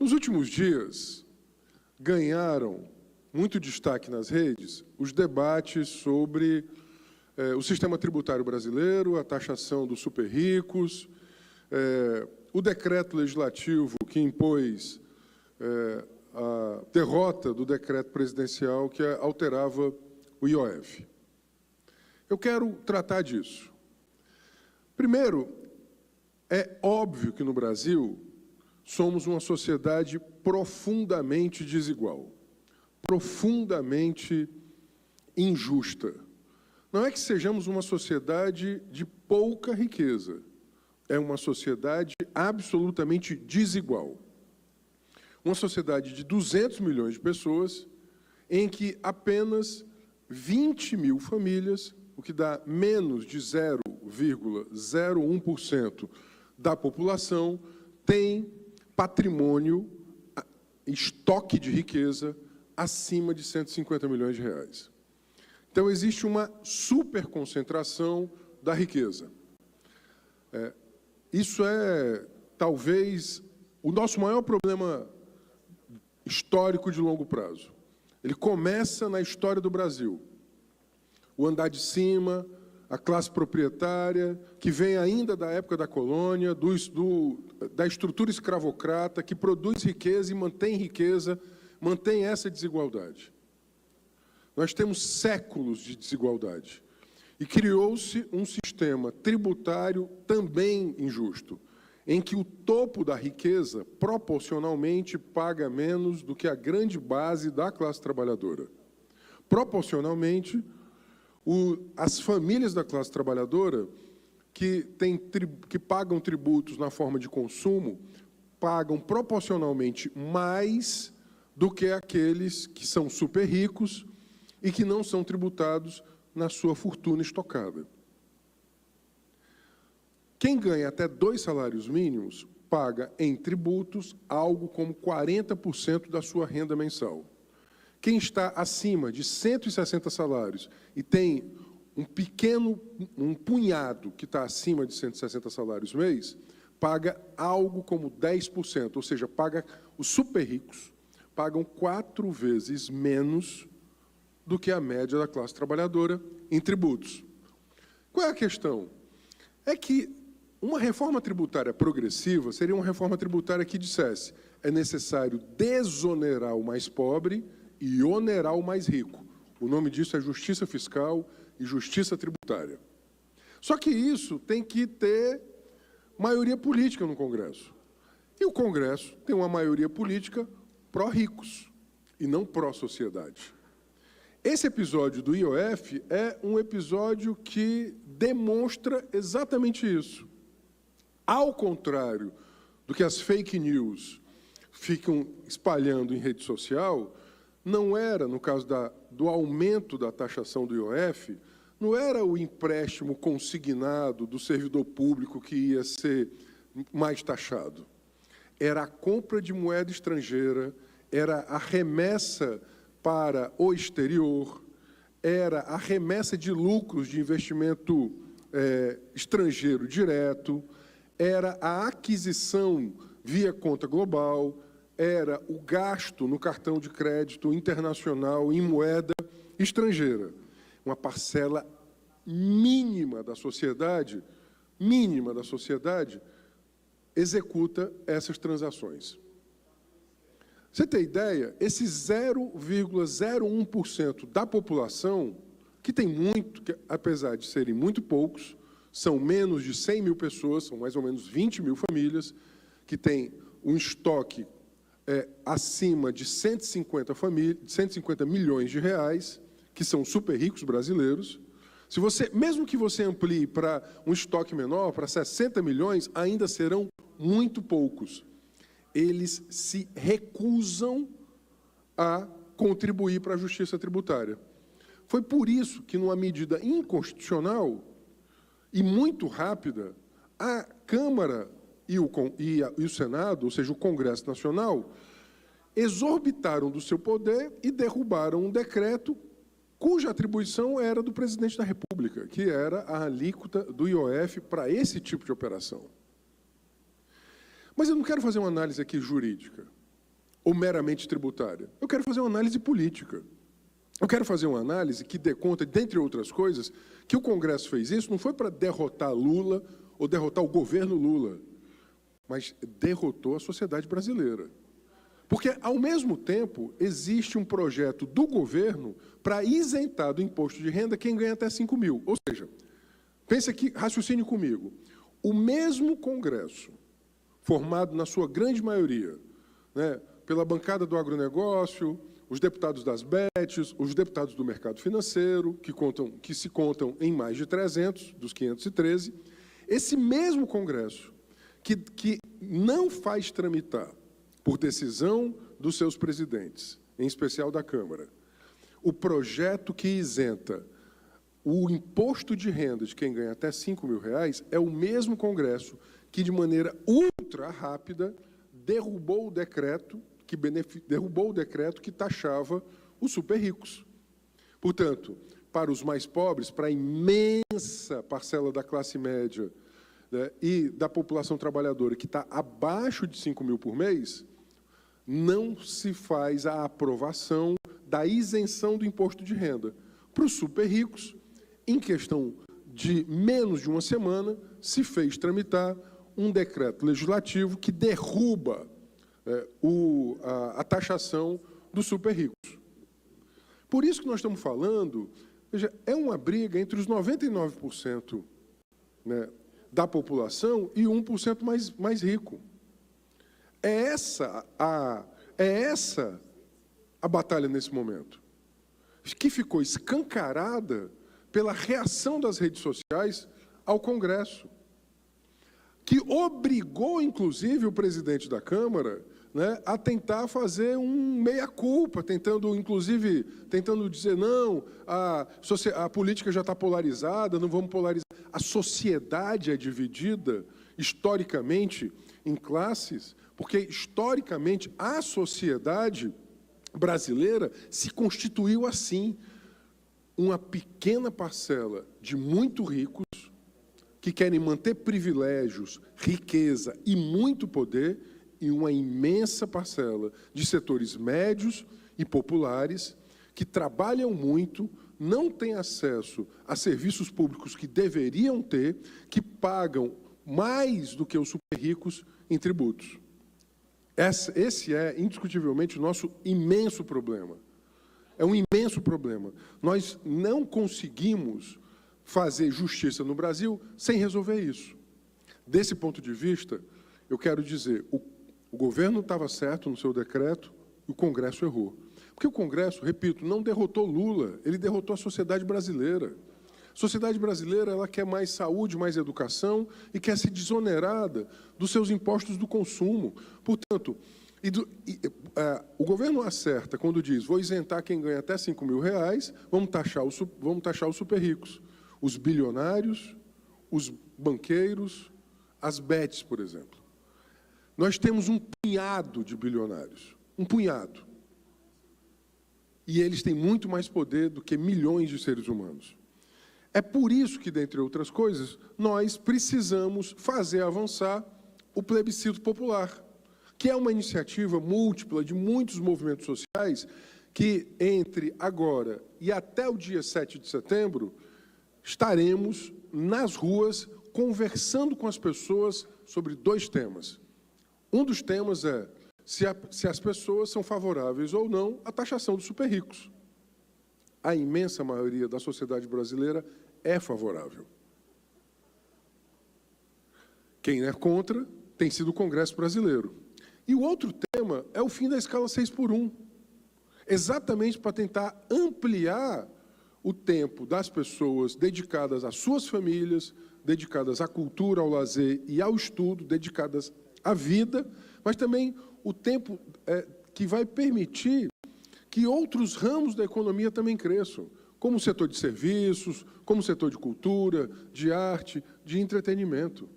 Nos últimos dias, ganharam muito destaque nas redes os debates sobre o sistema tributário brasileiro, a taxação dos super ricos, o decreto legislativo que impôs a derrota do decreto presidencial que alterava o IOF. Eu quero tratar disso. Primeiro, é óbvio que no Brasil somos uma sociedade profundamente desigual, profundamente injusta. Não é que sejamos uma sociedade de pouca riqueza, é uma sociedade absolutamente desigual. Uma sociedade de 200 milhões de pessoas, em que apenas 20 mil famílias, o que dá menos de 0,01% da população, tem patrimônio, estoque de riqueza, acima de 150 milhões de reais. Então, existe uma superconcentração da riqueza. Isso é, talvez, o nosso maior problema histórico de longo prazo. Ele começa na história do Brasil. O andar de cima, a classe proprietária, que vem ainda da época da colônia, da estrutura escravocrata, que produz riqueza e mantém essa desigualdade. Nós temos séculos de desigualdade. E criou-se um sistema tributário também injusto, em que o topo da riqueza, proporcionalmente, paga menos do que a grande base da classe trabalhadora. Proporcionalmente, as famílias da classe trabalhadora, que pagam tributos na forma de consumo, pagam proporcionalmente mais do que aqueles que são super ricos e que não são tributados na sua fortuna estocada. Quem ganha até 2 salários mínimos paga em tributos algo como 40% da sua renda mensal. Quem está acima de 160 salários e tem um punhado que está acima de 160 salários mês, paga algo como 10%, ou seja, os super ricos pagam 4 vezes menos do que a média da classe trabalhadora em tributos. Qual é a questão? É que uma reforma tributária progressiva seria uma reforma tributária que dissesse: é necessário desonerar o mais pobre e onerar o mais rico. O nome disso é justiça fiscal e justiça tributária. Só que isso tem que ter maioria política no Congresso. E o Congresso tem uma maioria política pró-ricos e não pró-sociedade. Esse episódio do IOF é um episódio que demonstra exatamente isso. Ao contrário do que as fake news ficam espalhando em rede social, não era, no caso do aumento da taxação do IOF, não era o empréstimo consignado do servidor público que ia ser mais taxado. Era a compra de moeda estrangeira, era a remessa para o exterior, era a remessa de lucros de investimento estrangeiro direto, era a aquisição via conta global, era o gasto no cartão de crédito internacional em moeda estrangeira. Uma parcela mínima da sociedade executa essas transações. Você tem ideia? Esse 0,01% da população, que tem muito, que, apesar de serem muito poucos, são menos de 100 mil pessoas, são mais ou menos 20 mil famílias, que têm um estoque acima de 150 milhões de reais, que são super ricos brasileiros. Mesmo que você amplie para um estoque menor, para 60 milhões, ainda serão muito poucos. Eles se recusam a contribuir para a justiça tributária. Foi por isso que, numa medida inconstitucional e muito rápida, a Câmara e o Senado, ou seja, o Congresso Nacional, exorbitaram do seu poder e derrubaram um decreto cuja atribuição era do presidente da República, que era a alíquota do IOF para esse tipo de operação. Mas eu não quero fazer uma análise aqui jurídica. ou meramente tributária? Eu quero fazer uma análise política. Eu quero fazer uma análise que dê conta, dentre outras coisas, que o Congresso fez isso não foi para derrotar Lula ou derrotar o governo Lula, mas derrotou a sociedade brasileira. Porque, ao mesmo tempo, existe um projeto do governo para isentar do imposto de renda quem ganha até 5 mil. Ou seja, pense aqui, raciocine comigo, o mesmo Congresso, formado na sua grande maioria, né, pela bancada do agronegócio, os deputados das BETs, os deputados do mercado financeiro, que se contam em mais de 300, dos 513, esse mesmo Congresso, que não faz tramitar, por decisão dos seus presidentes, em especial da Câmara, o projeto que isenta o imposto de renda de quem ganha até 5 mil reais, é o mesmo Congresso que, de maneira ultra rápida, derrubou o decreto que taxava os super ricos. Portanto, para os mais pobres, para a imensa parcela da classe média, né, e da população trabalhadora que está abaixo de 5 mil por mês, não se faz a aprovação da isenção do imposto de renda. Para os super ricos, em questão de menos de uma semana, se fez tramitar um decreto legislativo que derruba a taxação dos super ricos. Por isso que nós estamos falando, veja, é uma briga entre os 99%, né, da população e 1% mais rico. É essa a batalha nesse momento, que ficou escancarada pela reação das redes sociais ao Congresso, que obrigou, inclusive, o presidente da Câmara, né, a tentar fazer um meia-culpa, tentando dizer, não, a política já está polarizada, não vamos polarizar. A sociedade é dividida, historicamente, em classes, porque, historicamente, a sociedade brasileira se constituiu assim. Uma pequena parcela de muito ricos que querem manter privilégios, riqueza e muito poder, e uma imensa parcela de setores médios e populares que trabalham muito, não têm acesso a serviços públicos que deveriam ter, que pagam mais do que os super ricos em tributos. Esse é, indiscutivelmente, o nosso imenso problema. É um imenso problema. Nós não conseguimos fazer justiça no Brasil sem resolver isso. Desse ponto de vista, eu quero dizer, o governo estava certo no seu decreto e o Congresso errou. Porque o Congresso, repito, não derrotou Lula, ele derrotou a sociedade brasileira. A sociedade brasileira, ela quer mais saúde, mais educação e quer ser desonerada dos seus impostos do consumo. Portanto, o governo acerta quando diz, vou isentar quem ganha até 5 mil reais, vamos taxar os super ricos, os bilionários, os banqueiros, as BETs, por exemplo. Nós temos um punhado de bilionários, um punhado. E eles têm muito mais poder do que milhões de seres humanos. É por isso que, dentre outras coisas, nós precisamos fazer avançar o plebiscito popular, que é uma iniciativa múltipla de muitos movimentos sociais que, entre agora e até o dia 7 de setembro, estaremos nas ruas conversando com as pessoas sobre 2 temas. Um dos temas é se as pessoas são favoráveis ou não à taxação dos super ricos. A imensa maioria da sociedade brasileira é favorável. Quem é contra tem sido o Congresso brasileiro. E o outro tema é o fim da escala 6x1, exatamente para tentar ampliar o tempo das pessoas dedicadas às suas famílias, dedicadas à cultura, ao lazer e ao estudo, dedicadas à vida, mas também o tempo que vai permitir que outros ramos da economia também cresçam, como o setor de serviços, como o setor de cultura, de arte, de entretenimento.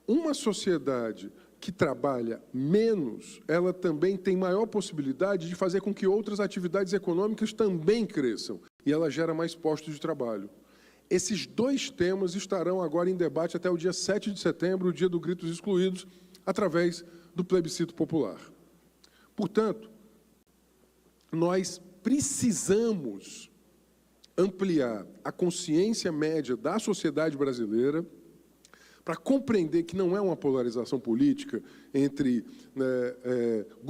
Uma sociedade que trabalha menos, ela também tem maior possibilidade de fazer com que outras atividades econômicas também cresçam, e ela gera mais postos de trabalho. Esses 2 temas estarão agora em debate até o dia 7 de setembro, o dia do Gritos Excluídos, através do plebiscito popular. Portanto, nós precisamos ampliar a consciência média da sociedade brasileira para compreender que não é uma polarização política entre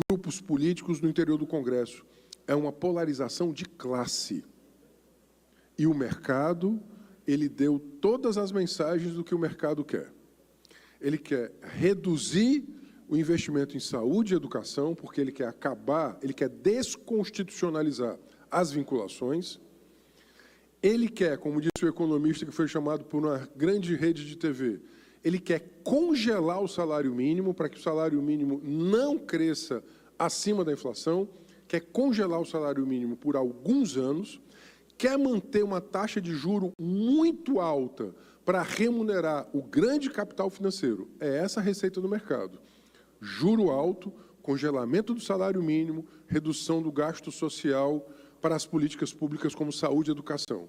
grupos políticos no interior do Congresso, é uma polarização de classe. E o mercado, ele deu todas as mensagens do que o mercado quer. Ele quer reduzir o investimento em saúde e educação, porque ele quer acabar, ele quer desconstitucionalizar as vinculações. Ele quer, como disse o economista que foi chamado por uma grande rede de TV, ele quer congelar o salário mínimo para que o salário mínimo não cresça acima da inflação, quer congelar o salário mínimo por alguns anos, quer manter uma taxa de juro muito alta para remunerar o grande capital financeiro. É essa a receita do mercado. Juro alto, congelamento do salário mínimo, redução do gasto social para as políticas públicas como saúde e educação.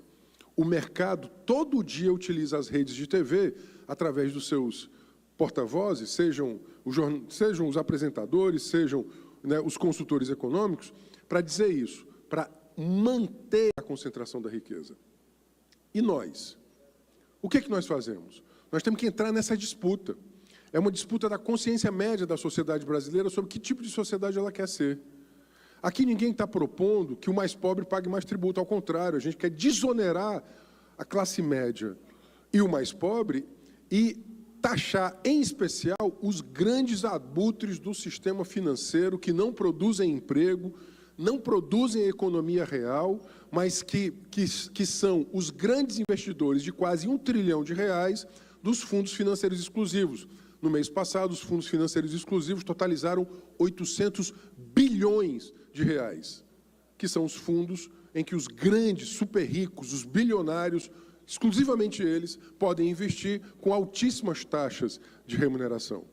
O mercado todo dia utiliza as redes de TV, através dos seus porta-vozes, sejam os apresentadores, sejam os consultores econômicos, para dizer isso, para manter a concentração da riqueza. E nós? O que nós fazemos? Nós temos que entrar nessa disputa. É uma disputa da consciência média da sociedade brasileira sobre que tipo de sociedade ela quer ser. Aqui ninguém está propondo que o mais pobre pague mais tributo, ao contrário, a gente quer desonerar a classe média e o mais pobre e taxar, em especial, os grandes abutres do sistema financeiro que não produzem emprego, não produzem economia real, mas que são os grandes investidores de quase R$1 trilhão dos fundos financeiros exclusivos. No mês passado, os fundos financeiros exclusivos totalizaram 800 bilhões de reais, que são os fundos em que os grandes, super ricos, os bilionários, exclusivamente eles, podem investir com altíssimas taxas de remuneração.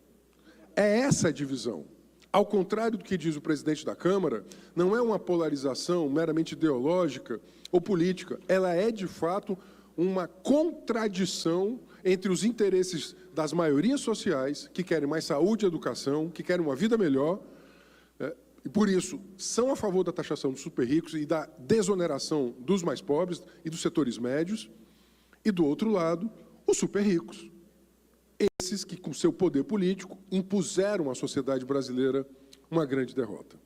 É essa a divisão. Ao contrário do que diz o presidente da Câmara, não é uma polarização meramente ideológica ou política, ela é, de fato, uma contradição entre os interesses das maiorias sociais, que querem mais saúde e educação, que querem uma vida melhor, e por isso são a favor da taxação dos super ricos e da desoneração dos mais pobres e dos setores médios, e do outro lado, os super ricos. Esses que, com seu poder político, impuseram à sociedade brasileira uma grande derrota.